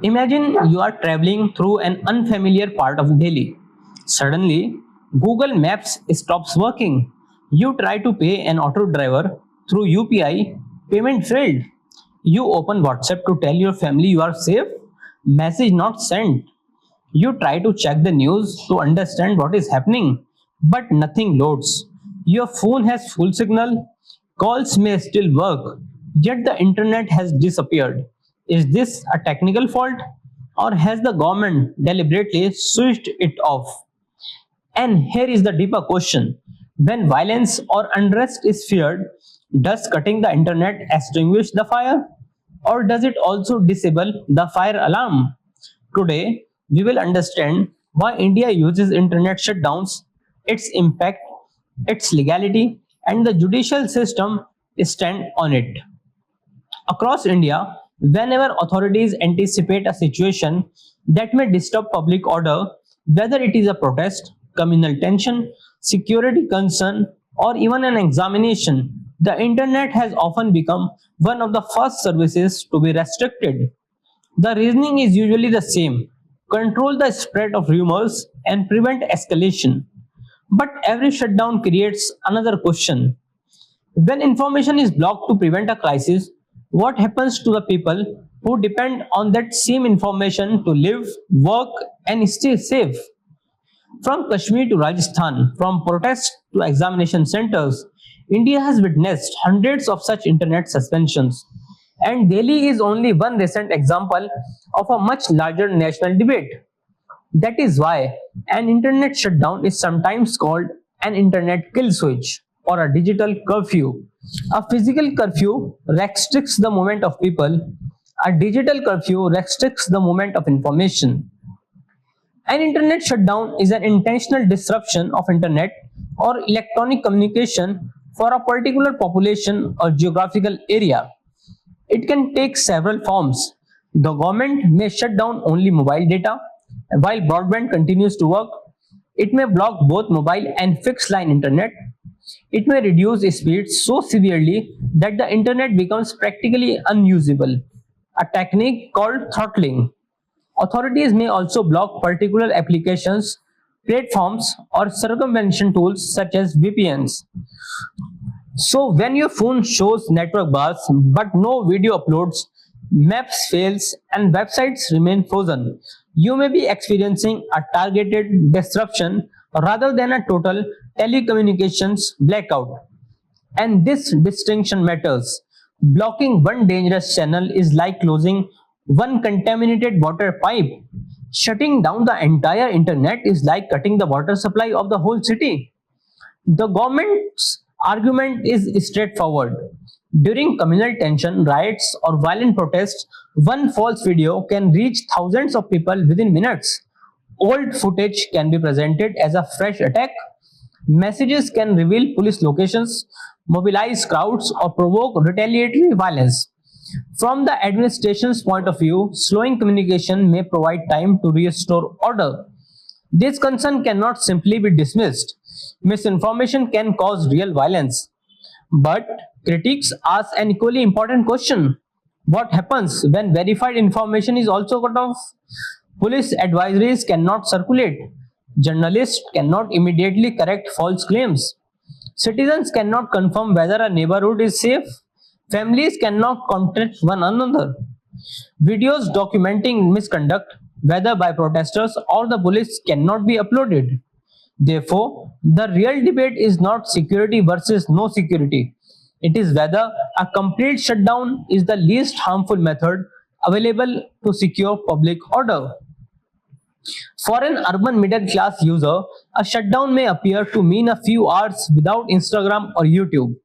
Imagine you are traveling through an unfamiliar part of Delhi. Suddenly, Google Maps stops working. You try to pay an auto driver through UPI, payment failed. You open WhatsApp to tell your family you are safe, message not sent. You try to check the news to understand what is happening, but nothing loads. Your phone has full signal, calls may still work, yet the internet has disappeared. Is this a technical fault, or has the government deliberately switched it off? And here is the deeper question. When violence or unrest is feared, does cutting the internet extinguish the fire? Or does it also disable the fire alarm? Today, we will understand why India uses internet shutdowns, its impact, its legality, and the judicial system stand on it. Across India, whenever authorities anticipate a situation that may disturb public order, whether it is a protest, communal tension, security concern, or even an examination, the internet has often become one of the first services to be restricted. The reasoning is usually the same: control the spread of rumors and prevent escalation. But every shutdown creates another question. When information is blocked to prevent a crisis, what happens to the people who depend on that same information to live, work, and stay safe? From Kashmir to Rajasthan, from protests to examination centers, India has witnessed hundreds of such internet suspensions. And Delhi is only one recent example of a much larger national debate. That is why an internet shutdown is sometimes called an internet kill switch or a digital curfew. A physical curfew restricts the movement of people, a digital curfew restricts the movement of information. An internet shutdown is an intentional disruption of internet or electronic communication for a particular population or geographical area. It can take several forms. The government may shut down only mobile data while broadband continues to work. It may block both mobile and fixed line internet. It may reduce speeds so severely that the internet becomes practically unusable, a technique called throttling. Authorities may also block particular applications, platforms, or circumvention tools such as VPNs. So when your phone shows network bars but no video uploads, maps fails, and websites remain frozen, you may be experiencing a targeted disruption rather than a total telecommunications blackout. And this distinction matters. Blocking one dangerous channel is like closing one contaminated water pipe. Shutting down the entire internet is like cutting the water supply of the whole city. The government's argument is straightforward. During communal tension, riots, or violent protests, one false video can reach thousands of people within minutes. Old footage can be presented as a fresh attack. Messages can reveal police locations, mobilize crowds, or provoke retaliatory violence. From the administration's point of view, slowing communication may provide time to restore order. This concern cannot simply be dismissed. Misinformation can cause real violence. But critics ask an equally important question. What happens when verified information is also cut off? Police advisories cannot circulate. Journalists cannot immediately correct false claims. Citizens cannot confirm whether a neighborhood is safe. Families cannot contact one another. Videos documenting misconduct, whether by protesters or the police, cannot be uploaded. Therefore, the real debate is not security versus no security. It is whether a complete shutdown is the least harmful method available to secure public order. For an urban middle class user, a shutdown may appear to mean a few hours without Instagram or YouTube.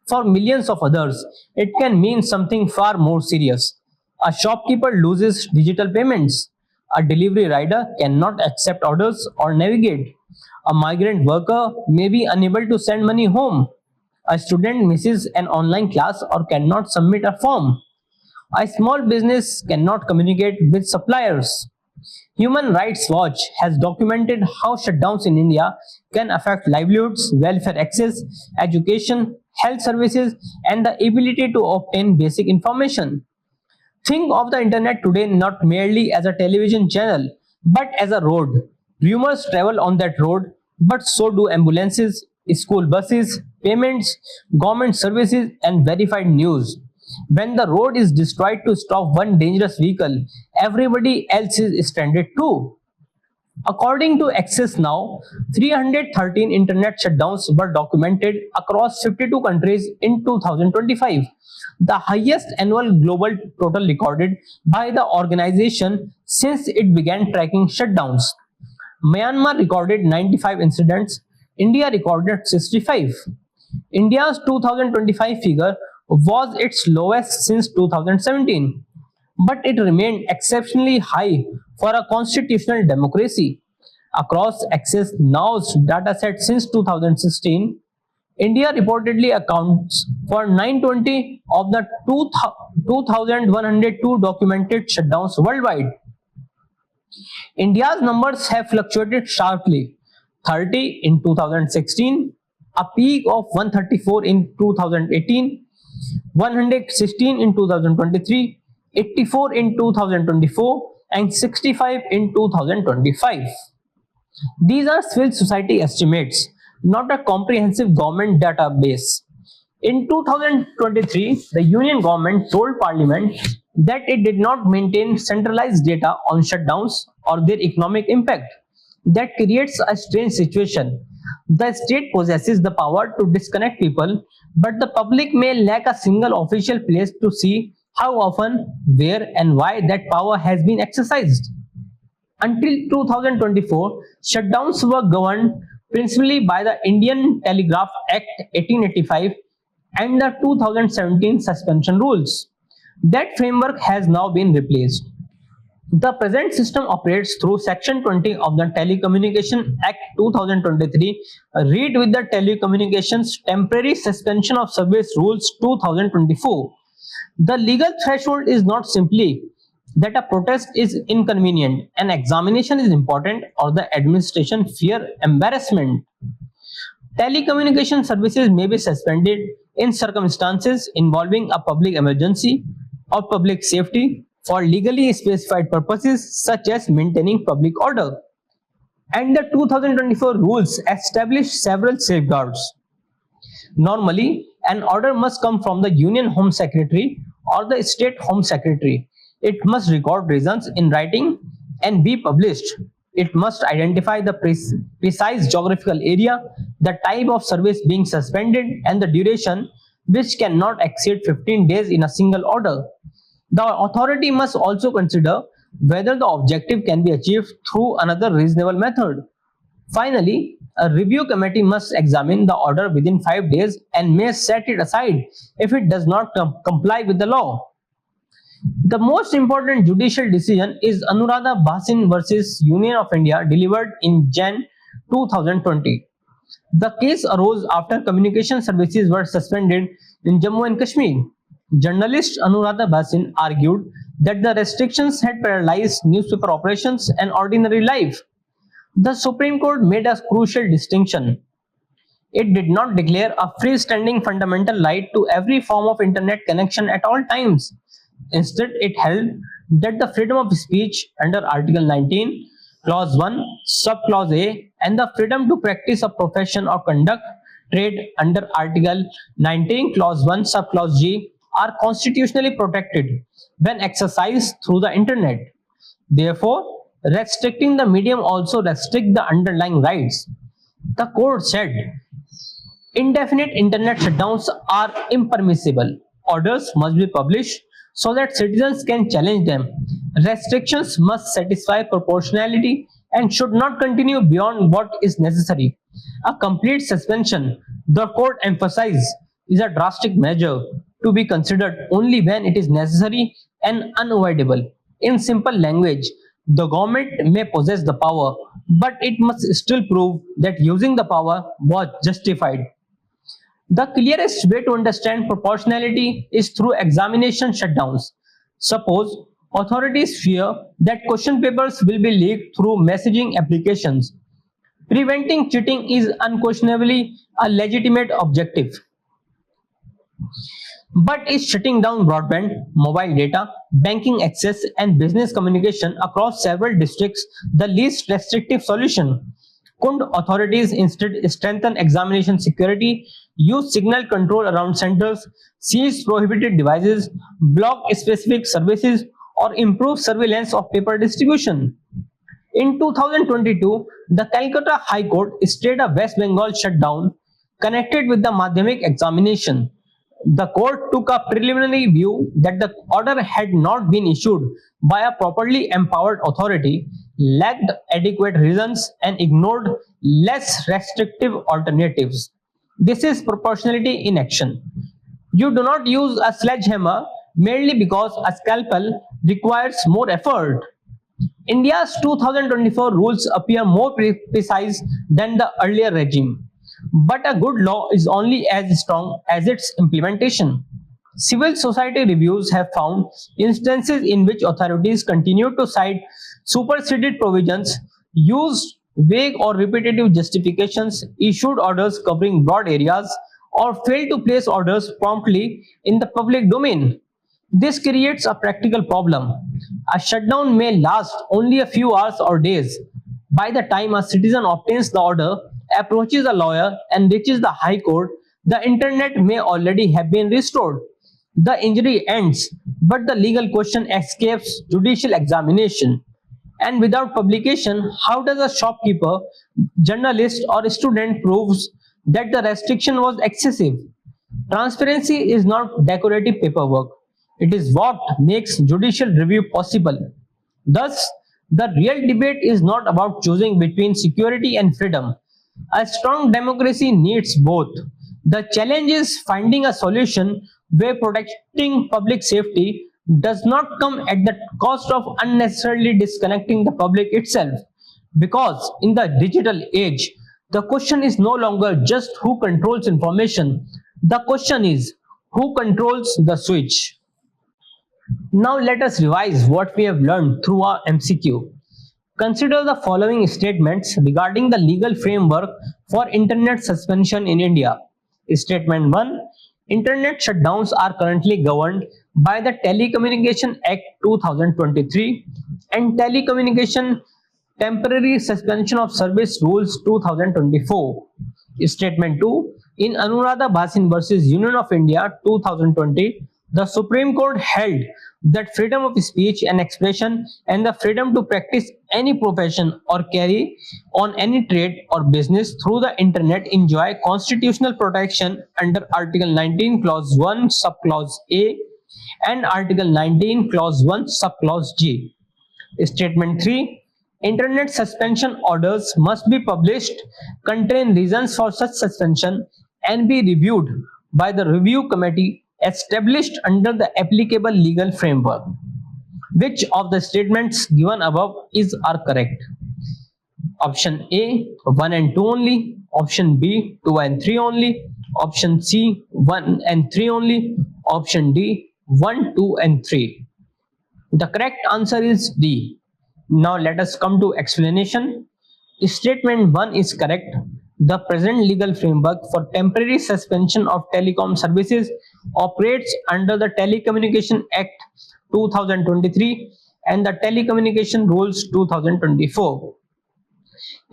For millions of others, it can mean something far more serious. A shopkeeper loses digital payments. A delivery rider cannot accept orders or navigate. A migrant worker may be unable to send money home. A student misses an online class or cannot submit a form. A small business cannot communicate with suppliers. Human Rights Watch has documented how shutdowns in India can affect livelihoods, welfare access, education, health services, and the ability to obtain basic information. Think of the internet today not merely as a television channel, but as a road. Rumors travel on that road, but so do ambulances, school buses, payments, government services, and verified news. When the road is destroyed to stop one dangerous vehicle, everybody else is stranded too. According to Access Now, 313 internet shutdowns were documented across 52 countries in 2025, the highest annual global total recorded by the organization since it began tracking shutdowns. Myanmar recorded 95 incidents, India recorded 65. India's 2025 figure was its lowest since 2017, but it remained exceptionally high for a constitutional democracy. Across Access Now's dataset since 2016, India reportedly accounts for 920 of the 2,102 documented shutdowns worldwide. India's numbers have fluctuated sharply: 30 in 2016, a peak of 134 in 2018, 116 in 2023, 84 in 2024, and 65 in 2025. These are civil society estimates, not a comprehensive government database. In 2023, the Union government told Parliament that it did not maintain centralized data on shutdowns or their economic impact. That creates a strange situation. The state possesses the power to disconnect people, but the public may lack a single official place to see how often, where, and why that power has been exercised. Until 2024, shutdowns were governed principally by the Indian Telegraph Act 1885 and the 2017 suspension rules. That framework has now been replaced. The present system operates through Section 20 of the Telecommunication Act 2023, read with the Telecommunications Temporary Suspension of Service Rules 2024. The legal threshold is not simply that a protest is inconvenient, an examination is important, or the administration fear embarrassment. Telecommunication services may be suspended in circumstances involving a public emergency or public safety for legally specified purposes such as maintaining public order. And the 2024 rules establish several safeguards. Normally, an order must come from the Union Home Secretary or the State Home Secretary. It must record reasons in writing and be published. It must identify the precise geographical area, the type of service being suspended, and the duration, which cannot exceed 15 days in a single order. The authority must also consider whether the objective can be achieved through another reasonable method. Finally, a review committee must examine the order within 5 days and may set it aside if it does not comply with the law. The most important judicial decision is Anuradha Bhasin versus Union of India, delivered in Jan 2020. The case arose after communication services were suspended in Jammu and Kashmir. Journalist Anuradha Bhasin argued that the restrictions had paralyzed newspaper operations and ordinary life. The Supreme Court made a crucial distinction. It did not declare a freestanding fundamental right to every form of internet connection at all times. Instead, it held that the freedom of speech under Article 19, Clause 1, Subclause A, and the freedom to practice a profession or conduct trade under Article 19, Clause 1, Subclause G are constitutionally protected when exercised through the internet. Therefore, restricting the medium also restricts the underlying rights. The court said indefinite internet shutdowns are impermissible. Orders must be published so that citizens can challenge them. Restrictions must satisfy proportionality and should not continue beyond what is necessary. A complete suspension, the court emphasized, is a drastic measure to be considered only when it is necessary and unavoidable. In simple language, the government may possess the power, but it must still prove that using the power was justified. The clearest way to understand proportionality is through examination shutdowns. Suppose authorities fear that question papers will be leaked through messaging applications. Preventing cheating is unquestionably a legitimate objective. But is shutting down broadband, mobile data, banking access, and business communication across several districts the least restrictive solution? Couldn't authorities instead strengthen examination security, use signal control around centers, seize prohibited devices, block specific services, or improve surveillance of paper distribution? In 2022, the Calcutta High Court stayed a West Bengal shutdown connected with the Madhyamik examination. The court took a preliminary view that the order had not been issued by a properly empowered authority, lacked adequate reasons, and ignored less restrictive alternatives. This is proportionality in action. You do not use a sledgehammer merely because a scalpel requires more effort. India's 2024 rules appear more precise than the earlier regime. But a good law is only as strong as its implementation. Civil society reviews have found instances in which authorities continue to cite superseded provisions, used vague or repetitive justifications, issued orders covering broad areas, or failed to place orders promptly in the public domain. This creates a practical problem. A shutdown may last only a few hours or days. By the time a citizen obtains the order, approaches a lawyer, and reaches the High Court, the internet may already have been restored. The injury ends, but the legal question escapes judicial examination. And without publication, how does a shopkeeper, journalist, or student proves that the restriction was excessive? Transparency is not decorative paperwork. It is what makes judicial review possible. Thus, the real debate is not about choosing between security and freedom. A strong democracy needs both. The challenge is finding a solution where protecting public safety does not come at the cost of unnecessarily disconnecting the public itself. Because in the digital age, the question is no longer just who controls information. The question is who controls the switch. Now let us revise what we have learned through our MCQ. Consider the following statements regarding the legal framework for internet suspension in India. Statement 1. Internet shutdowns are currently governed by the Telecommunication Act 2023 and Telecommunication Temporary Suspension of Service Rules 2024. Statement 2. In Anuradha Bhasin versus Union of India 2020, the Supreme Court held that freedom of speech and expression and the freedom to practice any profession or carry on any trade or business through the internet enjoy constitutional protection under Article 19 Clause 1 Subclause A and Article 19 Clause 1 Subclause G. Statement 3. Internet suspension orders must be published, contain reasons for such suspension, and be reviewed by the review committee established under the applicable legal framework. Which of the statements given above are correct? Option A, 1 and 2 only. Option B, 2 and 3 only. Option C, 1 and 3 only. Option D, 1, 2 and 3. The correct answer is D. Now let us come to explanation. Statement 1 is correct. The present legal framework for temporary suspension of telecom services operates under the Telecommunication Act 2023 and the Telecommunication Rules 2024.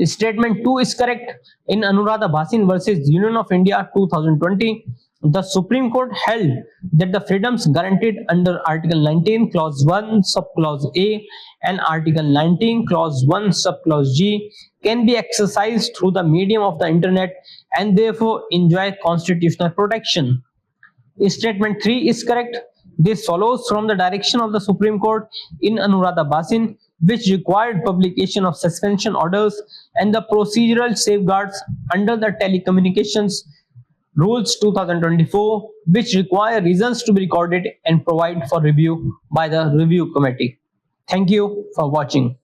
Statement 2 is correct. In Anuradha Bhasin versus Union of India 2020, the Supreme Court held that the freedoms guaranteed under Article 19 Clause 1 Subclause A and Article 19 Clause 1 Subclause G can be exercised through the medium of the internet and therefore enjoy constitutional protection. Statement 3 is correct. This follows from the direction of the Supreme Court in Anuradha Bhasin, which required publication of suspension orders and the procedural safeguards under the Telecommunications Rules 2024, which require reasons to be recorded and provide for review by the review committee. Thank you for watching.